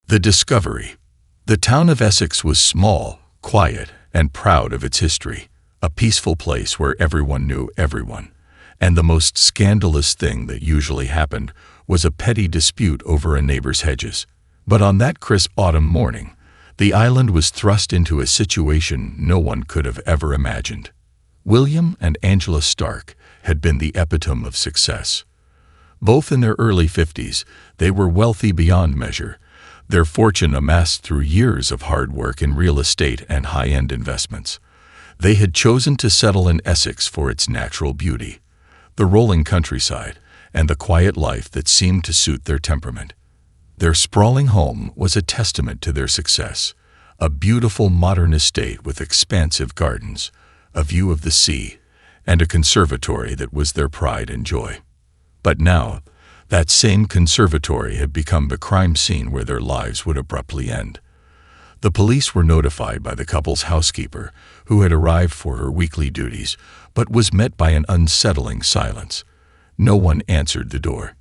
The discovery. The town of Essex was small, quiet, and proud of its history, a peaceful place where everyone knew everyone. And the most scandalous thing that usually happened was a petty dispute over a neighbor's hedges. But on that crisp autumn morning, the island was thrust into a situation no one could have ever imagined. William and Angela Stark had been the epitome of success. Both in their early 50s, they were wealthy beyond measure, their fortune amassed through years of hard work in real estate and high-end investments. They had chosen to settle in Essex for its natural beauty, the rolling countryside, and the quiet life that seemed to suit their temperament. Their sprawling home was a testament to their success, a beautiful modern estate with expansive gardens, a view of the sea, and a conservatory that was their pride and joy. But now, that same conservatory had become the crime scene where their lives would abruptly end. The police were notified by the couple's housekeeper, who had arrived for her weekly duties, but was met by an unsettling silence. No one answered the door.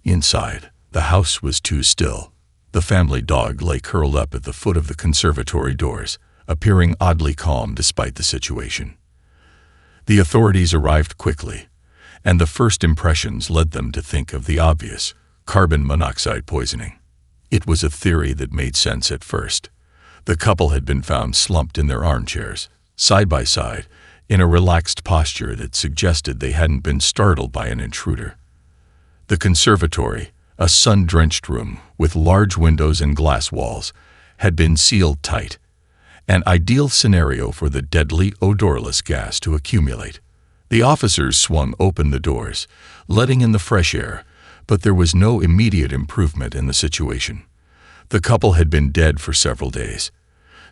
Inside, the house was too still. The family dog lay curled up at the foot of the conservatory doors, appearing oddly calm despite the situation. The authorities arrived quickly, and the first impressions led them to think of the obvious: carbon monoxide poisoning. It was a theory that made sense at first. The couple had been found slumped in their armchairs, side by side, in a relaxed posture that suggested they hadn't been startled by an intruder. The conservatory, a sun-drenched room with large windows and glass walls, had been sealed tight, an ideal scenario for the deadly, odorless gas to accumulate. The officers swung open the doors, letting in the fresh air, but there was no immediate improvement in the situation. The couple had been dead for several days.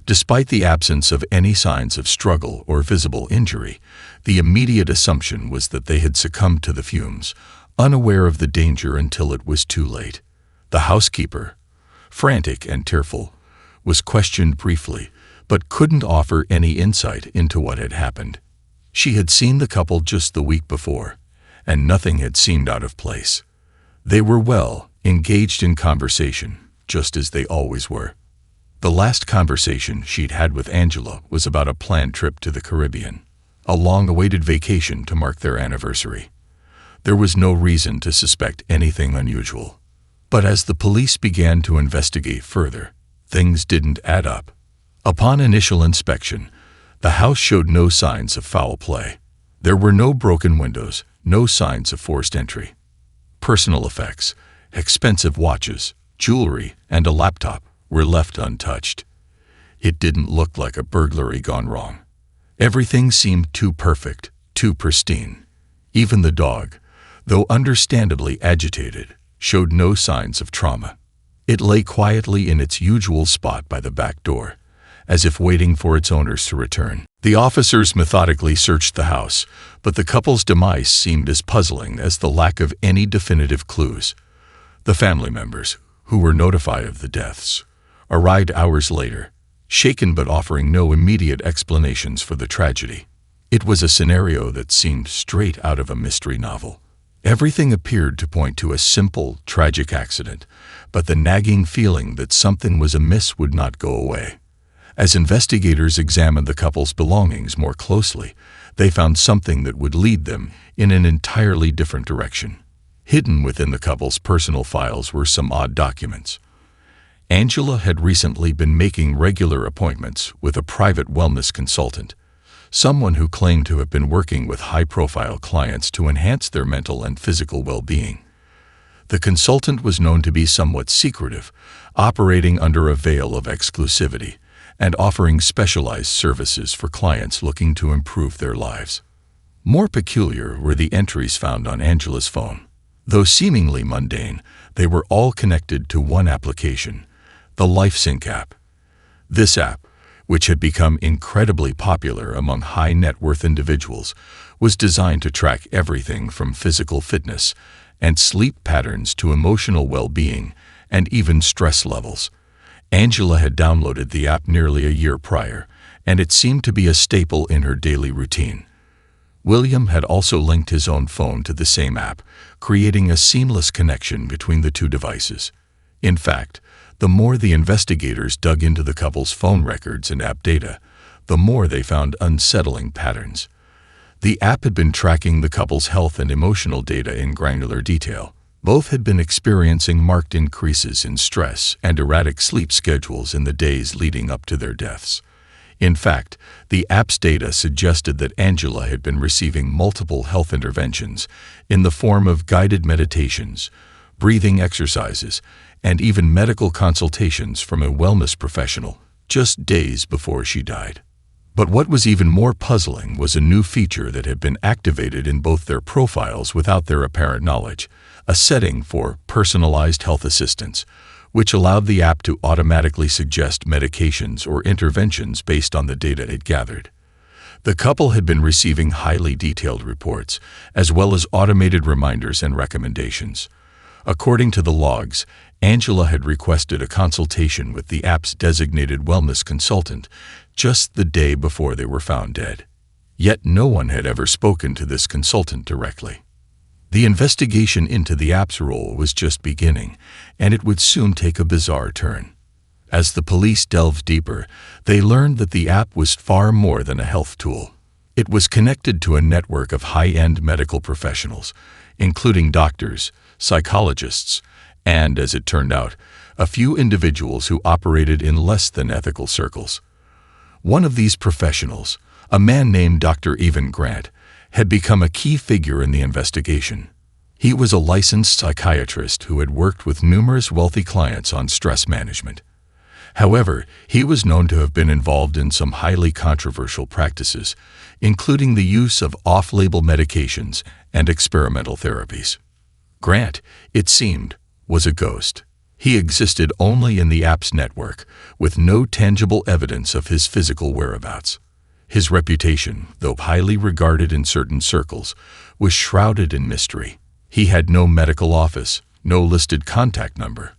Despite the absence of any signs of struggle or visible injury, the immediate assumption was that they had succumbed to the fumes, unaware of the danger until it was too late. The housekeeper, frantic and tearful, was questioned briefly, but couldn't offer any insight into what had happened. She had seen the couple just the week before, and nothing had seemed out of place. They were well, engaged in conversation, just as they always were. The last conversation she'd had with Angela was about a planned trip to the Caribbean, a long-awaited vacation to mark their anniversary. There was no reason to suspect anything unusual. But as the police began to investigate further, things didn't add up. Upon initial inspection, the house showed no signs of foul play. There were no broken windows, no signs of forced entry. Personal effects, expensive watches, jewelry, and a laptop were left untouched. It didn't look like a burglary gone wrong. Everything seemed too perfect, too pristine. Even the dog, though understandably agitated, showed no signs of trauma. It lay quietly in its usual spot by the back door, as if waiting for its owners to return. The officers methodically searched the house, but the couple's demise seemed as puzzling as the lack of any definitive clues. The family members, who were notified of the deaths, arrived hours later, shaken but offering no immediate explanations for the tragedy. It was a scenario that seemed straight out of a mystery novel. Everything appeared to point to a simple, tragic accident, but the nagging feeling that something was amiss would not go away. As investigators examined the couple's belongings more closely, they found something that would lead them in an entirely different direction. Hidden within the couple's personal files were some odd documents. Angela had recently been making regular appointments with a private wellness consultant, someone who claimed to have been working with high-profile clients to enhance their mental and physical well-being. The consultant was known to be somewhat secretive, operating under a veil of exclusivity, and offering specialized services for clients looking to improve their lives. More peculiar were the entries found on Angela's phone. Though seemingly mundane, they were all connected to one application, the LifeSync app. This app, which had become incredibly popular among high-net-worth individuals, was designed to track everything from physical fitness and sleep patterns to emotional well-being and even stress levels. Angela had downloaded the app nearly a year prior, and it seemed to be a staple in her daily routine. William had also linked his own phone to the same app, creating a seamless connection between the two devices. In fact, The more the investigators dug into the couple's phone records and app data, the more they found unsettling patterns. The app had been tracking the couple's health and emotional data in granular detail. Both had been experiencing marked increases in stress and erratic sleep schedules in the days leading up to their deaths. In fact, the app's data suggested that Angela had been receiving multiple health interventions in the form of guided meditations, breathing exercises, and even medical consultations from a wellness professional just days before she died. But what was even more puzzling was a new feature that had been activated in both their profiles without their apparent knowledge, a setting for personalized health assistance, which allowed the app to automatically suggest medications or interventions based on the data it gathered. The couple had been receiving highly detailed reports, as well as automated reminders and recommendations. According to the logs, Angela had requested a consultation with the app's designated wellness consultant just the day before they were found dead. Yet no one had ever spoken to this consultant directly. The investigation into the app's role was just beginning, and it would soon take a bizarre turn. As the police delved deeper, they learned that the app was far more than a health tool. It was connected to a network of high-end medical professionals, including doctors, psychologists, and, as it turned out, a few individuals who operated in less than ethical circles. One of these professionals, a man named Dr. Evan Grant, had become a key figure in the investigation. He was a licensed psychiatrist who had worked with numerous wealthy clients on stress management. However, he was known to have been involved in some highly controversial practices, including the use of off-label medications and experimental therapies. Grant, it seemed, was a ghost. He existed only in the app's network, with no tangible evidence of his physical whereabouts. His reputation, though highly regarded in certain circles, was shrouded in mystery. He had no medical office, no listed contact number,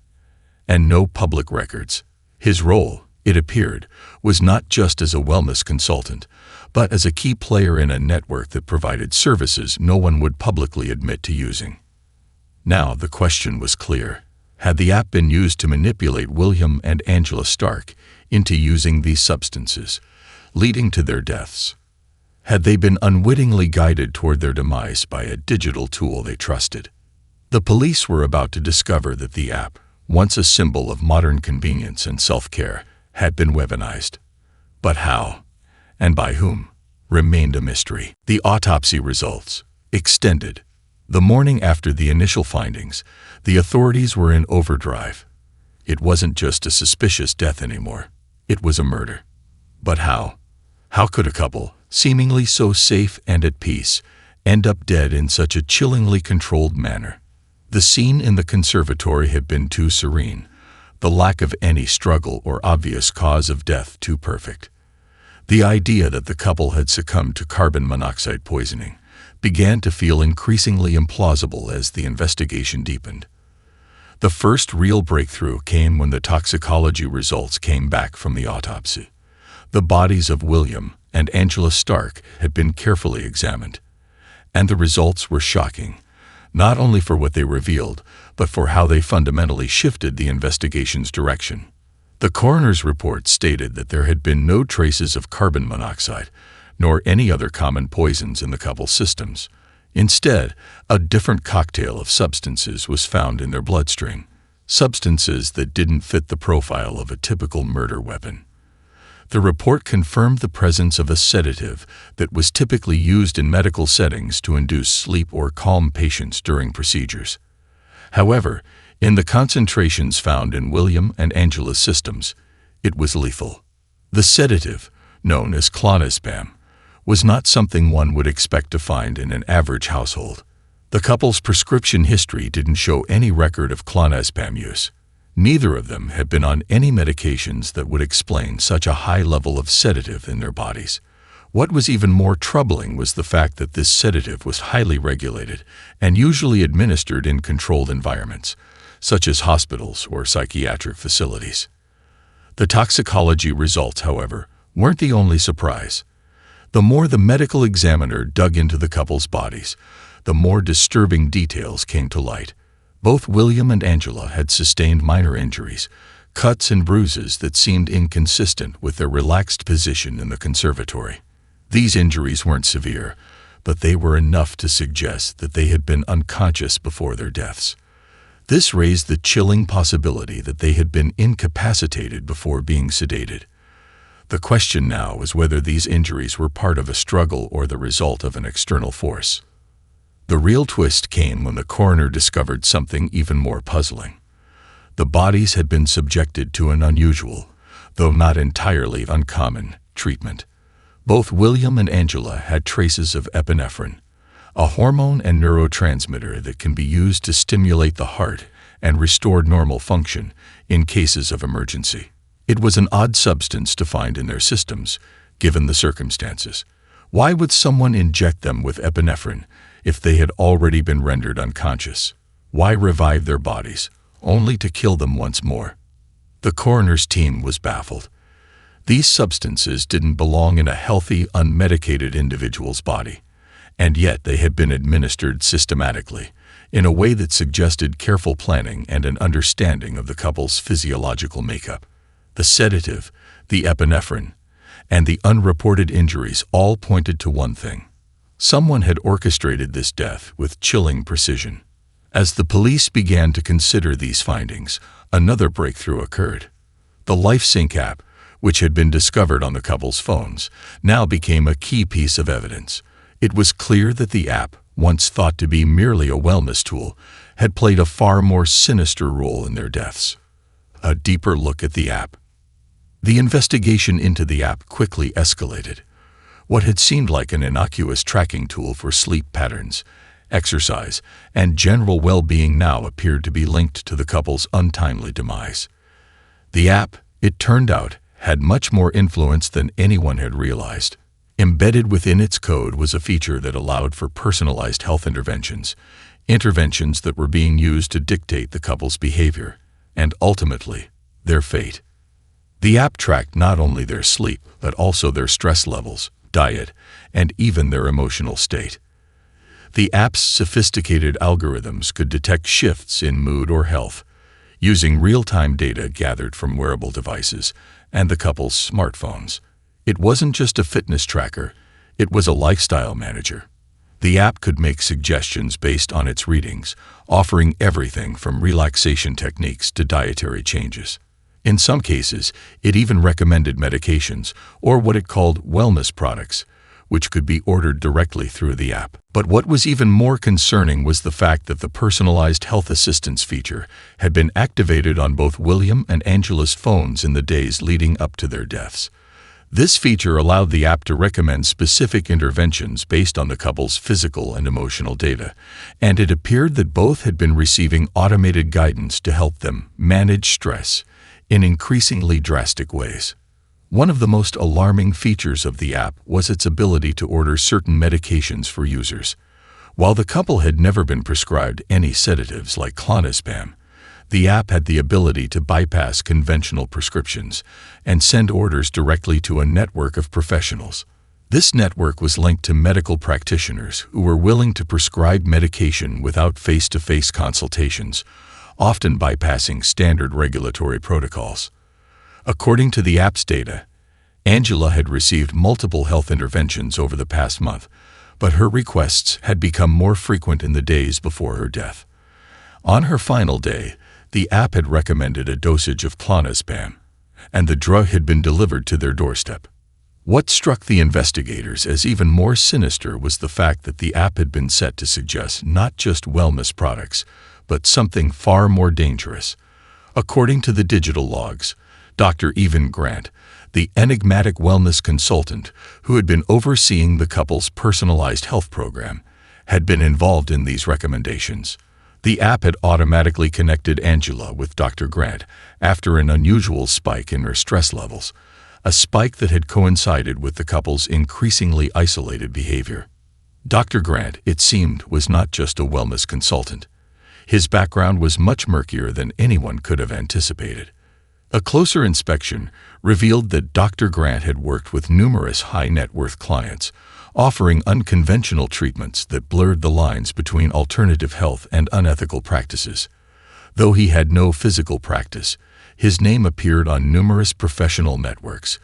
and no public records. His role, it appeared, was not just as a wellness consultant, but as a key player in a network that provided services no one would publicly admit to using. Now the question was clear. Had the app been used to manipulate William and Angela Stark into using these substances, leading to their deaths? Had they been unwittingly guided toward their demise by a digital tool they trusted? The police were about to discover that the app, once a symbol of modern convenience and self-care, had been weaponized. But how, and by whom, remained a mystery. The autopsy results, extended. The morning after the initial findings, the authorities were in overdrive. It wasn't just a suspicious death anymore. It was a murder. But how? How could a couple, seemingly so safe and at peace, end up dead in such a chillingly controlled manner? The scene in the conservatory had been too serene, the lack of any struggle or obvious cause of death too perfect. The idea that the couple had succumbed to carbon monoxide poisoning began to feel increasingly implausible as the investigation deepened. The first real breakthrough came when the toxicology results came back from the autopsy. The bodies of William and Angela Stark had been carefully examined, and the results were shocking, not only for what they revealed, but for how they fundamentally shifted the investigation's direction. The coroner's report stated that there had been no traces of carbon monoxide, nor any other common poisons in the couple's systems. Instead, a different cocktail of substances was found in their bloodstream, substances that didn't fit the profile of a typical murder weapon. The report confirmed the presence of a sedative that was typically used in medical settings to induce sleep or calm patients during procedures. However, in the concentrations found in William and Angela's systems, it was lethal. The sedative, known as clonazepam, was not something one would expect to find in an average household. The couple's prescription history didn't show any record of clonazepam use. Neither of them had been on any medications that would explain such a high level of sedative in their bodies. What was even more troubling was the fact that this sedative was highly regulated and usually administered in controlled environments, such as hospitals or psychiatric facilities. The toxicology results, however, weren't the only surprise. The more the medical examiner dug into the couple's bodies, the more disturbing details came to light. Both William and Angela had sustained minor injuries, cuts and bruises that seemed inconsistent with their relaxed position in the conservatory. These injuries weren't severe, but they were enough to suggest that they had been unconscious before their deaths. This raised the chilling possibility that they had been incapacitated before being sedated. The question now was whether these injuries were part of a struggle or the result of an external force. The real twist came when the coroner discovered something even more puzzling. The bodies had been subjected to an unusual, though not entirely uncommon, treatment. Both William and Angela had traces of epinephrine, a hormone and neurotransmitter that can be used to stimulate the heart and restore normal function in cases of emergency. It was an odd substance to find in their systems, given the circumstances. Why would someone inject them with epinephrine if they had already been rendered unconscious? Why revive their bodies, only to kill them once more? The coroner's team was baffled. These substances didn't belong in a healthy, unmedicated individual's body, and yet they had been administered systematically, in a way that suggested careful planning and an understanding of the couple's physiological makeup. The sedative, the epinephrine, and the unreported injuries all pointed to one thing. Someone had orchestrated this death with chilling precision. As the police began to consider these findings, another breakthrough occurred. The LifeSync app, which had been discovered on the couple's phones, now became a key piece of evidence. It was clear that the app, once thought to be merely a wellness tool, had played a far more sinister role in their deaths. A deeper look at the app. The investigation into the app quickly escalated. What had seemed like an innocuous tracking tool for sleep patterns, exercise, and general well-being now appeared to be linked to the couple's untimely demise. The app, it turned out, had much more influence than anyone had realized. Embedded within its code was a feature that allowed for personalized health interventions that were being used to dictate the couple's behavior, and ultimately, their fate. The app tracked not only their sleep, but also their stress levels, diet, and even their emotional state. The app's sophisticated algorithms could detect shifts in mood or health, using real-time data gathered from wearable devices and the couple's smartphones. It wasn't just a fitness tracker, it was a lifestyle manager. The app could make suggestions based on its readings, offering everything from relaxation techniques to dietary changes. In some cases, it even recommended medications, or what it called wellness products, which could be ordered directly through the app. But what was even more concerning was the fact that the personalized health assistance feature had been activated on both William and Angela's phones in the days leading up to their deaths. This feature allowed the app to recommend specific interventions based on the couple's physical and emotional data, and it appeared that both had been receiving automated guidance to help them manage stress in increasingly drastic ways. One of the most alarming features of the app was its ability to order certain medications for users. While the couple had never been prescribed any sedatives like clonazepam, the app had the ability to bypass conventional prescriptions and send orders directly to a network of professionals. This network was linked to medical practitioners who were willing to prescribe medication without face-to-face consultations, often bypassing standard regulatory protocols. According to the app's data, Angela had received multiple health interventions over the past month, but her requests had become more frequent in the days before her death. On her final day, the app had recommended a dosage of clonazepam, and the drug had been delivered to their doorstep. What struck the investigators as even more sinister was the fact that the app had been set to suggest not just wellness products, but something far more dangerous. According to the digital logs, Dr. Evan Grant, the enigmatic wellness consultant who had been overseeing the couple's personalized health program, had been involved in these recommendations. The app had automatically connected Angela with Dr. Grant after an unusual spike in her stress levels, a spike that had coincided with the couple's increasingly isolated behavior. Dr. Grant, it seemed, was not just a wellness consultant. His background was much murkier than anyone could have anticipated. A closer inspection revealed that Dr. Grant had worked with numerous high-net-worth clients, offering unconventional treatments that blurred the lines between alternative health and unethical practices. Though he had no physical practice, His name appeared on numerous professional networks,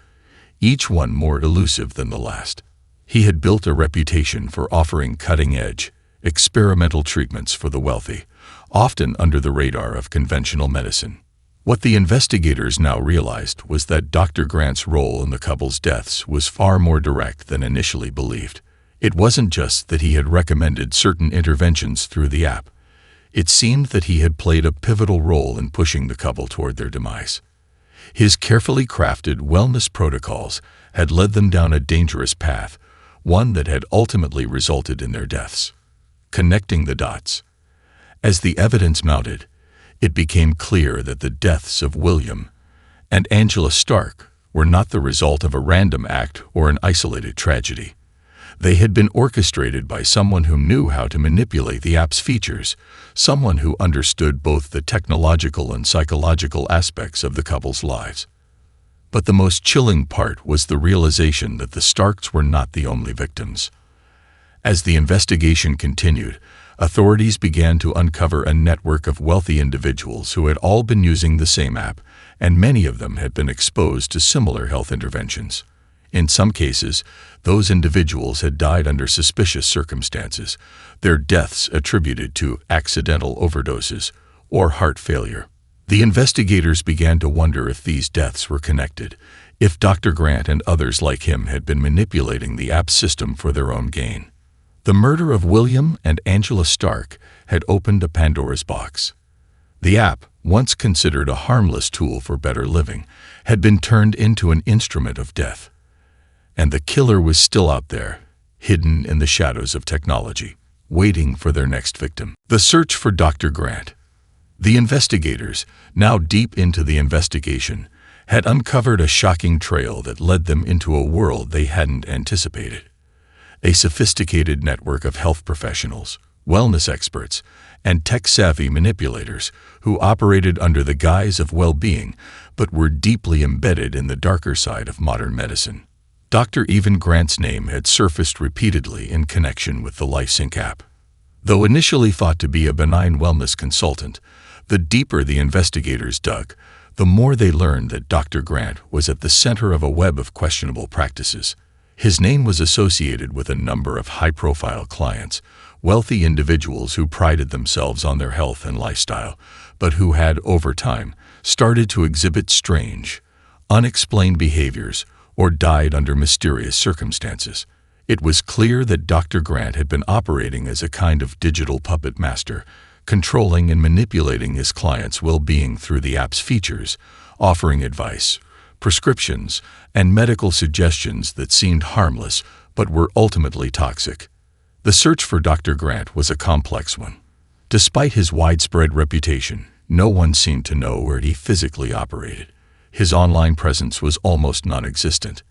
each one more elusive than the last. He had built a reputation for offering cutting-edge, experimental treatments for the wealthy, often under the radar of conventional medicine. What the investigators now realized was that Dr. Grant's role in the couple's deaths was far more direct than initially believed. It wasn't just that he had recommended certain interventions through the app. It seemed that he had played a pivotal role in pushing the couple toward their demise. His carefully crafted wellness protocols had led them down a dangerous path, one that had ultimately resulted in their deaths. Connecting the dots. As the evidence mounted, it became clear that the deaths of William and Angela Stark were not the result of a random act or an isolated tragedy. They had been orchestrated by someone who knew how to manipulate the app's features, someone who understood both the technological and psychological aspects of the couple's lives. But the most chilling part was the realization that the Starks were not the only victims. As the investigation continued, authorities began to uncover a network of wealthy individuals who had all been using the same app, and many of them had been exposed to similar health interventions. In some cases, those individuals had died under suspicious circumstances, their deaths attributed to accidental overdoses or heart failure. The investigators began to wonder if these deaths were connected, if Dr. Grant and others like him had been manipulating the app system for their own gain. The murder of William and Angela Stark had opened a Pandora's box. The app, once considered a harmless tool for better living, had been turned into an instrument of death. And the killer was still out there, hidden in the shadows of technology, waiting for their next victim. The search for Dr. Grant. The investigators, now deep into the investigation, had uncovered a shocking trail that led them into a world they hadn't anticipated. A sophisticated network of health professionals, wellness experts, and tech-savvy manipulators who operated under the guise of well-being but were deeply embedded in the darker side of modern medicine. Dr. Evan Grant's name had surfaced repeatedly in connection with the LifeSync app. Though initially thought to be a benign wellness consultant, the deeper the investigators dug, the more they learned that Dr. Grant was at the center of a web of questionable practices. His name was associated with a number of high-profile clients, wealthy individuals who prided themselves on their health and lifestyle, but who had, over time, started to exhibit strange, unexplained behaviors or died under mysterious circumstances. It was clear that Dr. Grant had been operating as a kind of digital puppet master, controlling and manipulating his clients' well-being through the app's features, offering advice, prescriptions, and medical suggestions that seemed harmless but were ultimately toxic. The search for Dr. Grant was a complex one. Despite his widespread reputation, no one seemed to know where he physically operated. His online presence was almost non-existent.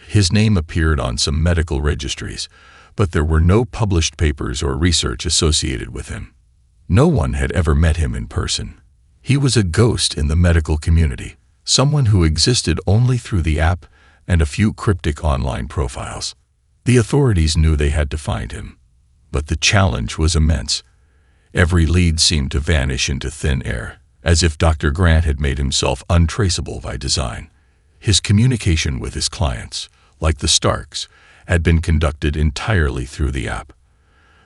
His name appeared on some medical registries, but there were no published papers or research associated with him. No one had ever met him in person. He was a ghost in the medical community, someone who existed only through the app and a few cryptic online profiles. The authorities knew they had to find him, but the challenge was immense. Every lead seemed to vanish into thin air, as if Dr. Grant had made himself untraceable by design. His communication with his clients, like the Starks, had been conducted entirely through the app.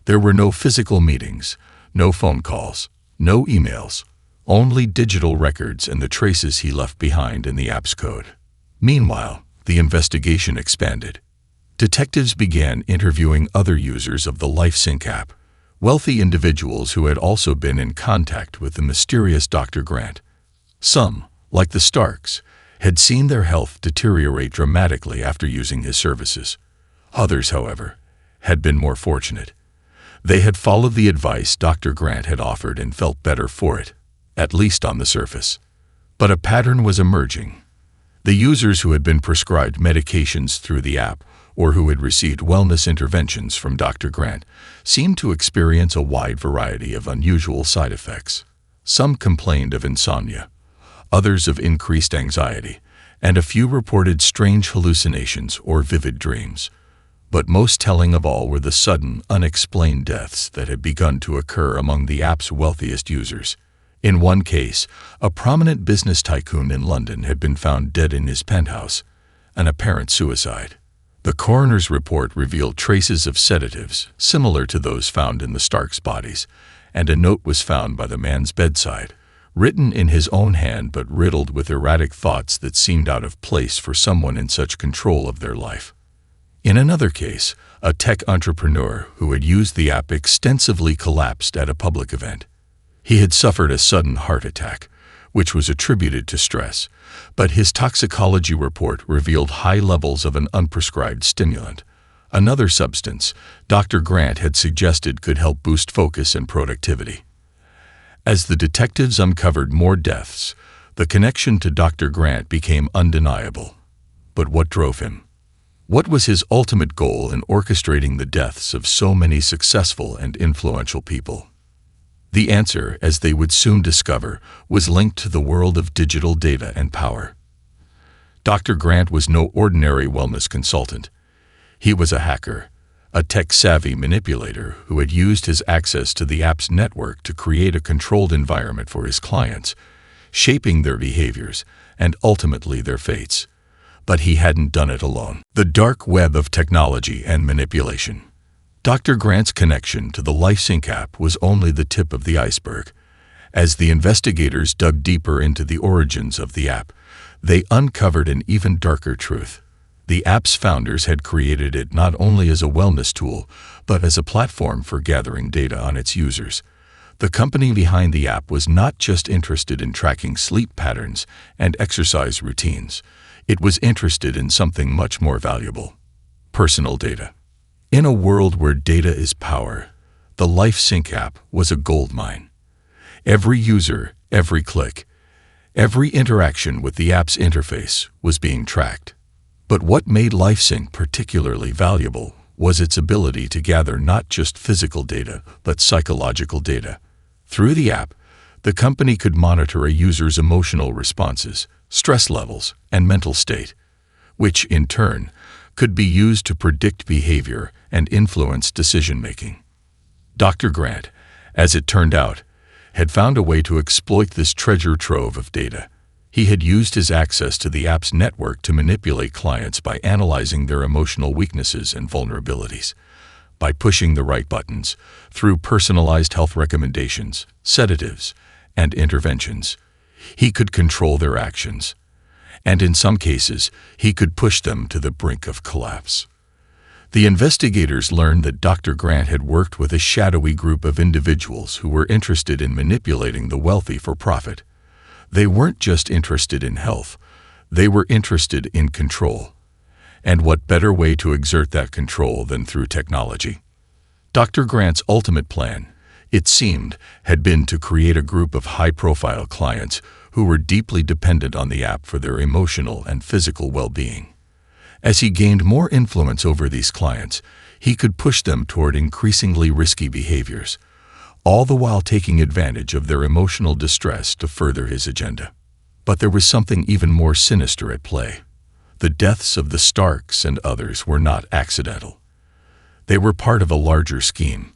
There were no physical meetings, no phone calls, no emails, only digital records and the traces he left behind in the app's code. Meanwhile, the investigation expanded. Detectives began interviewing other users of the LifeSync app, wealthy individuals who had also been in contact with the mysterious Dr. Grant. Some, like the Starks, had seen their health deteriorate dramatically after using his services. Others, however, had been more fortunate. They had followed the advice Dr. Grant had offered and felt better for it, at least on the surface. But a pattern was emerging. The users who had been prescribed medications through the app or who had received wellness interventions from Dr. Grant seemed to experience a wide variety of unusual side effects. Some complained of insomnia, others of increased anxiety, and a few reported strange hallucinations or vivid dreams. But most telling of all were the sudden, unexplained deaths that had begun to occur among the app's wealthiest users. In one case, a prominent business tycoon in London had been found dead in his penthouse, an apparent suicide. The coroner's report revealed traces of sedatives similar to those found in the Starks' bodies, and a note was found by the man's bedside, written in his own hand but riddled with erratic thoughts that seemed out of place for someone in such control of their life. In another case, a tech entrepreneur who had used the app extensively collapsed at a public event. He had suffered a sudden heart attack, which was attributed to stress, but his toxicology report revealed high levels of an unprescribed stimulant, another substance Dr. Grant had suggested could help boost focus and productivity. As the detectives uncovered more deaths, the connection to Dr. Grant became undeniable. But what drove him? What was his ultimate goal in orchestrating the deaths of so many successful and influential people? The answer, as they would soon discover, was linked to the world of digital data and power. Dr. Grant was no ordinary wellness consultant. He was a hacker, a tech-savvy manipulator who had used his access to the app's network to create a controlled environment for his clients, shaping their behaviors and ultimately their fates. But he hadn't done it alone. The dark web of technology and manipulation. Dr. Grant's connection to the LifeSync app was only the tip of the iceberg. As the investigators dug deeper into the origins of the app, they uncovered an even darker truth. The app's founders had created it not only as a wellness tool, but as a platform for gathering data on its users. The company behind the app was not just interested in tracking sleep patterns and exercise routines. It was interested in something much more valuable: personal data. In a world where data is power, the LifeSync app was a goldmine. Every user, every click, every interaction with the app's interface was being tracked. But what made LifeSync particularly valuable was its ability to gather not just physical data, but psychological data. Through the app, the company could monitor a user's emotional responses, stress levels, and mental state, which, in turn, could be used to predict behavior and influence decision-making. Dr. Grant, as it turned out, had found a way to exploit this treasure trove of data. He had used his access to the app's network to manipulate clients by analyzing their emotional weaknesses and vulnerabilities. By pushing the right buttons, through personalized health recommendations, sedatives, and interventions, he could control their actions. And in some cases, he could push them to the brink of collapse. The investigators learned that Dr. Grant had worked with a shadowy group of individuals who were interested in manipulating the wealthy for profit. They weren't just interested in health, they were interested in control. And what better way to exert that control than through technology? Dr. Grant's ultimate plan, it seemed, had been to create a group of high-profile clients who were deeply dependent on the app for their emotional and physical well-being. As he gained more influence over these clients, he could push them toward increasingly risky behaviors, all the while taking advantage of their emotional distress to further his agenda. But there was something even more sinister at play. The deaths of the Starks and others were not accidental. They were part of a larger scheme.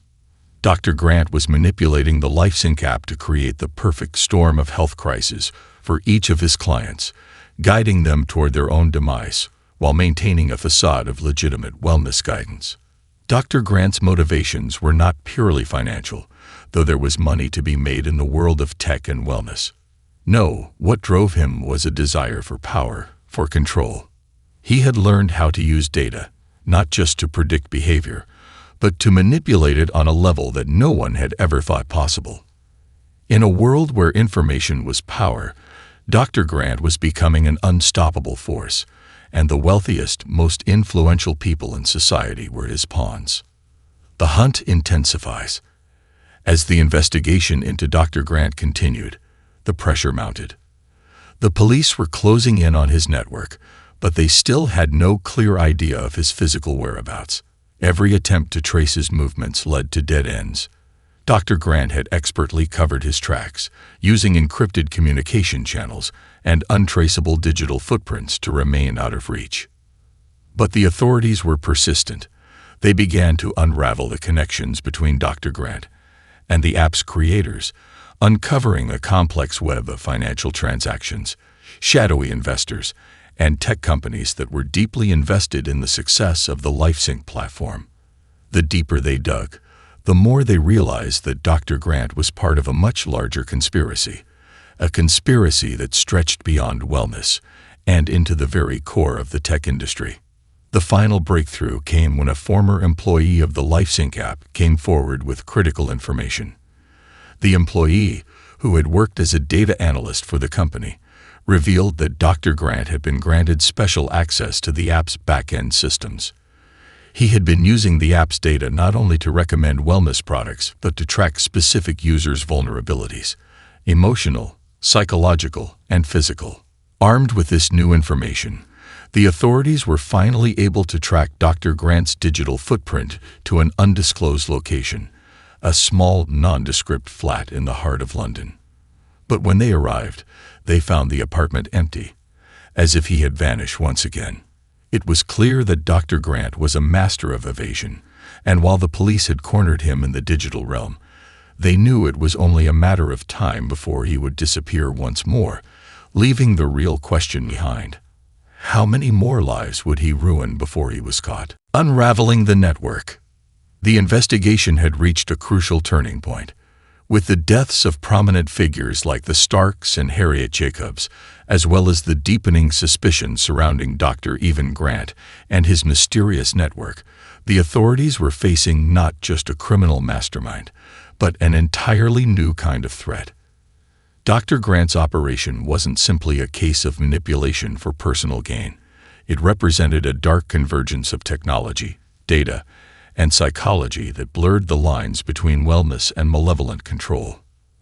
Dr. Grant was manipulating the LifeSync app to create the perfect storm of health crises for each of his clients, guiding them toward their own demise while maintaining a facade of legitimate wellness guidance. Dr. Grant's motivations were not purely financial, though there was money to be made in the world of tech and wellness. No, what drove him was a desire for power, for control. He had learned how to use data, not just to predict behavior, but to manipulate it on a level that no one had ever thought possible. In a world where information was power, Dr. Grant was becoming an unstoppable force, and the wealthiest, most influential people in society were his pawns. The hunt intensifies. As the investigation into Dr. Grant continued, the pressure mounted. The police were closing in on his network, but they still had no clear idea of his physical whereabouts. Every attempt to trace his movements led to dead ends. Dr. Grant had expertly covered his tracks, using encrypted communication channels and untraceable digital footprints to remain out of reach. But the authorities were persistent. They began to unravel the connections between Dr. Grant and the app's creators, uncovering a complex web of financial transactions, shadowy investors, and tech companies that were deeply invested in the success of the LifeSync platform. The deeper they dug, the more they realized that Dr. Grant was part of a much larger conspiracy, a conspiracy that stretched beyond wellness and into the very core of the tech industry. The final breakthrough came when a former employee of the LifeSync app came forward with critical information. The employee, who had worked as a data analyst for the company, revealed that Dr. Grant had been granted special access to the app's back-end systems. He had been using the app's data not only to recommend wellness products, but to track specific users' vulnerabilities, emotional, psychological, and physical. Armed with this new information, the authorities were finally able to track Dr. Grant's digital footprint to an undisclosed location, a small, nondescript flat in the heart of London. But when they arrived, they found the apartment empty, as if he had vanished once again. It was clear that Dr. Grant was a master of evasion, and while the police had cornered him in the digital realm, they knew it was only a matter of time before he would disappear once more, leaving the real question behind. How many more lives would he ruin before he was caught? Unraveling the network. The investigation had reached a crucial turning point. With the deaths of prominent figures like the Starks and Harriet Jacobs, as well as the deepening suspicion surrounding Dr. Evan Grant and his mysterious network, the authorities were facing not just a criminal mastermind, but an entirely new kind of threat. Dr. Grant's operation wasn't simply a case of manipulation for personal gain. It represented a dark convergence of technology, data, and psychology that blurred the lines between wellness and malevolent control.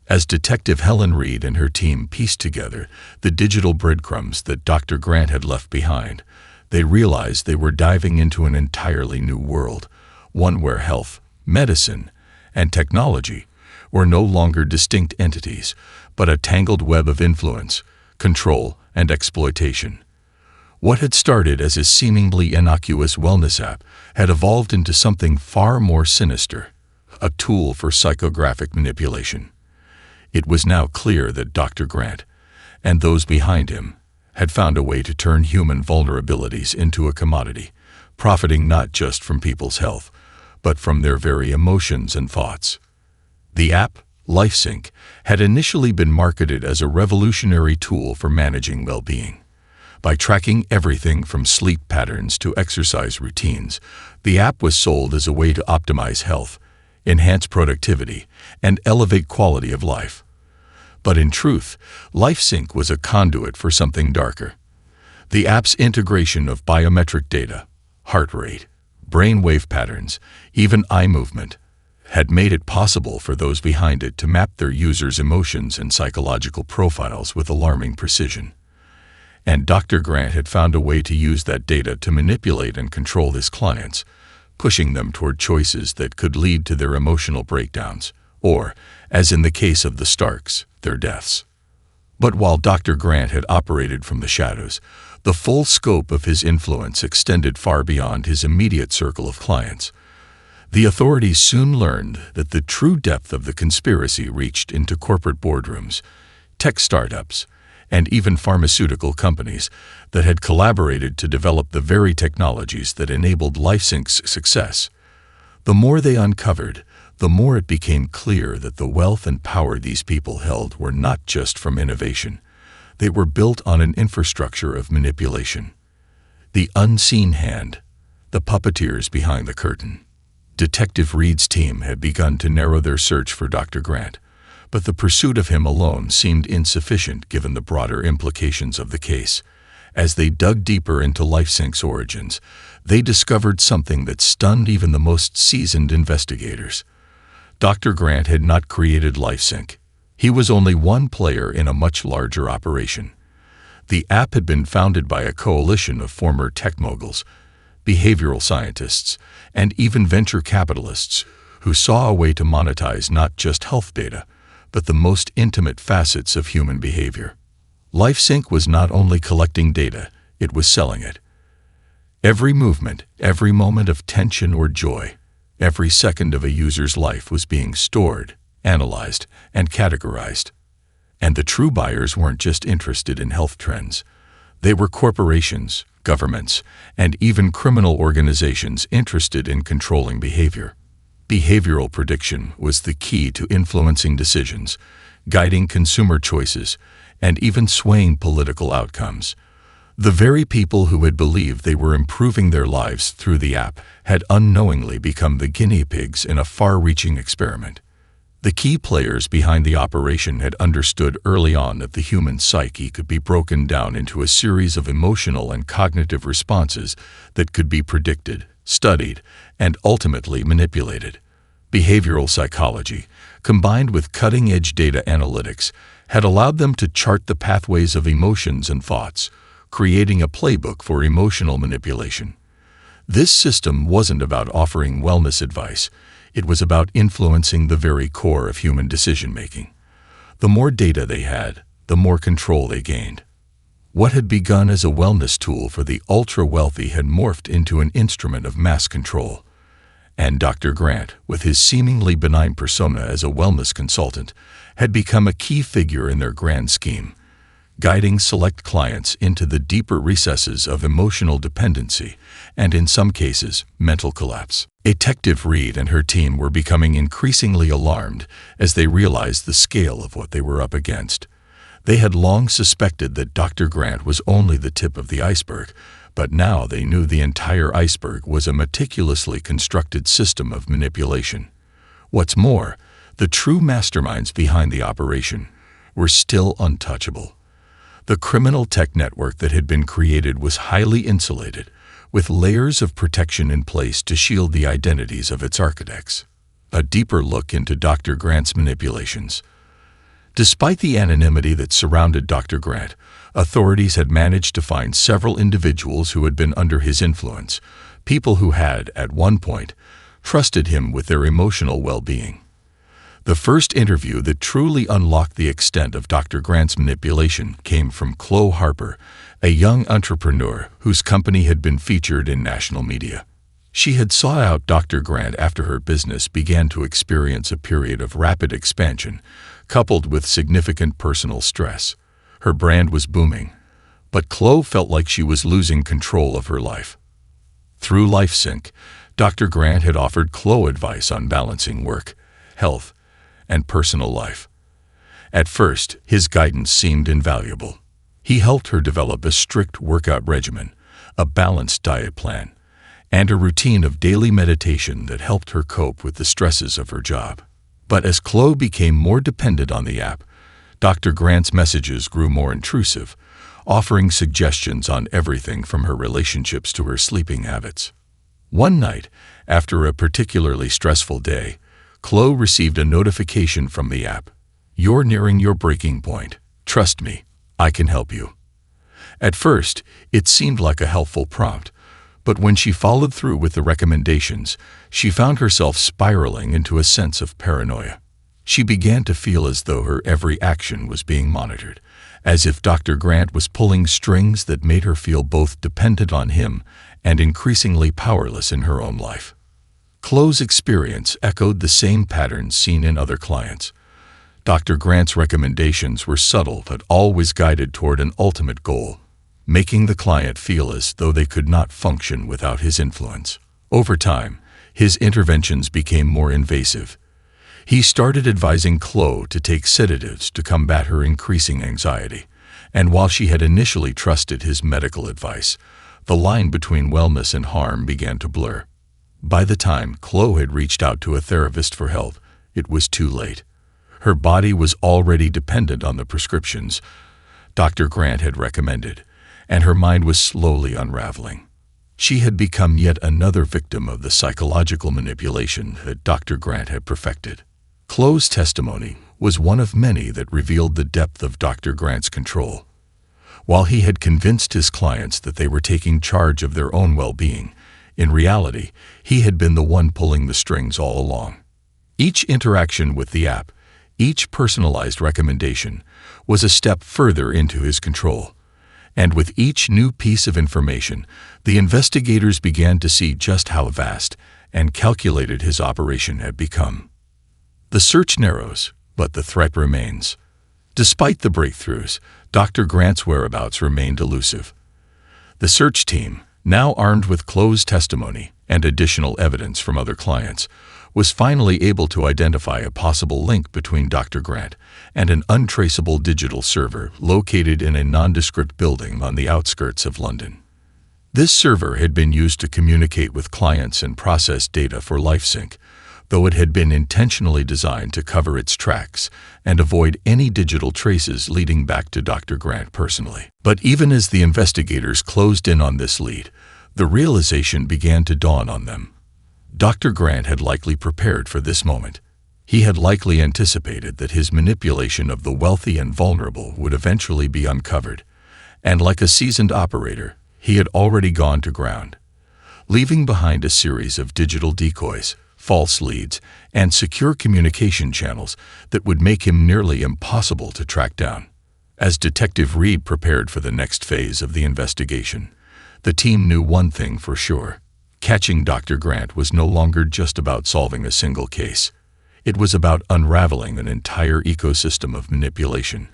As Detective Helen Reed and her team pieced together the digital breadcrumbs that Dr. Grant had left behind, they realized they were diving into an entirely new world, one where health, medicine, and technology were no longer distinct entities, but a tangled web of influence, control, and exploitation. What had started as a seemingly innocuous wellness app had evolved into something far more sinister, a tool for psychographic manipulation. It was now clear that Dr. Grant, and those behind him, had found a way to turn human vulnerabilities into a commodity, profiting not just from people's health, but from their very emotions and thoughts. The app, LifeSync, had initially been marketed as a revolutionary tool for managing well-being. By tracking everything from sleep patterns to exercise routines, the app was sold as a way to optimize health, enhance productivity, and elevate quality of life. But in truth, LifeSync was a conduit for something darker. The app's integration of biometric data, heart rate, brainwave patterns, even eye movement, had made it possible for those behind it to map their users' emotions and psychological profiles with alarming precision. And Dr. Grant had found a way to use that data to manipulate and control his clients, pushing them toward choices that could lead to their emotional breakdowns, or, as in the case of the Starks, their deaths. But while Dr. Grant had operated from the shadows, the full scope of his influence extended far beyond his immediate circle of clients. The authorities soon learned that the true depth of the conspiracy reached into corporate boardrooms, tech startups, and even pharmaceutical companies that had collaborated to develop the very technologies that enabled LifeSync's success. The more they uncovered, the more it became clear that the wealth and power these people held were not just from innovation. They were built on an infrastructure of manipulation. The unseen hand, the puppeteers behind the curtain. Detective Reed's team had begun to narrow their search for Dr. Grant, but the pursuit of him alone seemed insufficient given the broader implications of the case. As they dug deeper into LifeSync's origins, they discovered something that stunned even the most seasoned investigators. Dr. Grant had not created LifeSync. He was only one player in a much larger operation. The app had been founded by a coalition of former tech moguls, behavioral scientists, and even venture capitalists who saw a way to monetize not just health data, but the most intimate facets of human behavior. LifeSync was not only collecting data, it was selling it. Every movement, every moment of tension or joy, every second of a user's life was being stored, analyzed, and categorized. And the true buyers weren't just interested in health trends. They were corporations, governments, and even criminal organizations interested in controlling behavior. Behavioral prediction was the key to influencing decisions, guiding consumer choices, and even swaying political outcomes. The very people who had believed they were improving their lives through the app had unknowingly become the guinea pigs in a far-reaching experiment. The key players behind the operation had understood early on that the human psyche could be broken down into a series of emotional and cognitive responses that could be predicted, studied, and ultimately manipulated. Behavioral psychology, combined with cutting-edge data analytics, had allowed them to chart the pathways of emotions and thoughts, creating a playbook for emotional manipulation. This system wasn't about offering wellness advice. It was about influencing the very core of human decision-making. The more data they had, the more control they gained. What had begun as a wellness tool for the ultra-wealthy had morphed into an instrument of mass control. And Dr. Grant, with his seemingly benign persona as a wellness consultant, had become a key figure in their grand scheme, guiding select clients into the deeper recesses of emotional dependency and, in some cases, mental collapse. Detective Reed and her team were becoming increasingly alarmed as they realized the scale of what they were up against. They had long suspected that Dr. Grant was only the tip of the iceberg, but now they knew the entire iceberg was a meticulously constructed system of manipulation. What's more, the true masterminds behind the operation were still untouchable. The criminal tech network that had been created was highly insulated, with layers of protection in place to shield the identities of its architects. A deeper look into Dr. Grant's manipulations. Despite the anonymity that surrounded Dr. Grant, authorities had managed to find several individuals who had been under his influence, people who had, at one point, trusted him with their emotional well-being. The first interview that truly unlocked the extent of Dr. Grant's manipulation came from Chloe Harper, a young entrepreneur whose company had been featured in national media. She had sought out Dr. Grant after her business began to experience a period of rapid expansion, coupled with significant personal stress. Her brand was booming, but Chloe felt like she was losing control of her life. Through LifeSync, Dr. Grant had offered Chloe advice on balancing work, health, and personal life. At first, his guidance seemed invaluable. He helped her develop a strict workout regimen, a balanced diet plan, and a routine of daily meditation that helped her cope with the stresses of her job. But as Chloe became more dependent on the app, Dr. Grant's messages grew more intrusive, offering suggestions on everything from her relationships to her sleeping habits. One night, after a particularly stressful day, Chloe received a notification from the app. "You're nearing your breaking point. Trust me, I can help you." At first, it seemed like a helpful prompt, but when she followed through with the recommendations, she found herself spiraling into a sense of paranoia. She began to feel as though her every action was being monitored, as if Dr. Grant was pulling strings that made her feel both dependent on him and increasingly powerless in her own life. Chloe's experience echoed the same patterns seen in other clients. Dr. Grant's recommendations were subtle but always guided toward an ultimate goal, making the client feel as though they could not function without his influence. Over time, his interventions became more invasive. He started advising Chloe to take sedatives to combat her increasing anxiety, and while she had initially trusted his medical advice, the line between wellness and harm began to blur. By the time Chloe had reached out to a therapist for help, it was too late. Her body was already dependent on the prescriptions Dr. Grant had recommended, and her mind was slowly unraveling. She had become yet another victim of the psychological manipulation that Dr. Grant had perfected. Chloe's testimony was one of many that revealed the depth of Dr. Grant's control. While he had convinced his clients that they were taking charge of their own well-being, in reality, he had been the one pulling the strings all along. Each interaction with the app, each personalized recommendation, was a step further into his control. And with each new piece of information, the investigators began to see just how vast and calculated his operation had become. The search narrows, but the threat remains. Despite the breakthroughs, Dr. Grant's whereabouts remained elusive. The search team, now armed with closed testimony and additional evidence from other clients, was finally able to identify a possible link between Dr. Grant and an untraceable digital server located in a nondescript building on the outskirts of London. This server had been used to communicate with clients and process data for LifeSync, though it had been intentionally designed to cover its tracks and avoid any digital traces leading back to Dr. Grant personally. But even as the investigators closed in on this lead, the realization began to dawn on them. Dr. Grant had likely prepared for this moment. He had likely anticipated that his manipulation of the wealthy and vulnerable would eventually be uncovered, and like a seasoned operator, he had already gone to ground, leaving behind a series of digital decoys, false leads, and secure communication channels that would make him nearly impossible to track down. As Detective Reed prepared for the next phase of the investigation, the team knew one thing for sure. Catching Dr. Grant was no longer just about solving a single case. It was about unraveling an entire ecosystem of manipulation,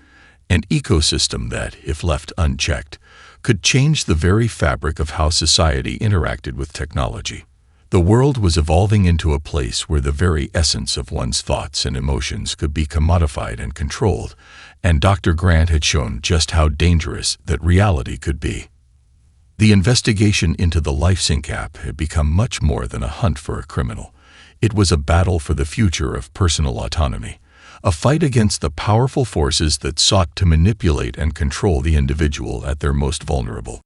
an ecosystem that, if left unchecked, could change the very fabric of how society interacted with technology. The world was evolving into a place where the very essence of one's thoughts and emotions could be commodified and controlled, and Dr. Grant had shown just how dangerous that reality could be. The investigation into the LifeSync app had become much more than a hunt for a criminal. It was a battle for the future of personal autonomy, a fight against the powerful forces that sought to manipulate and control the individual at their most vulnerable.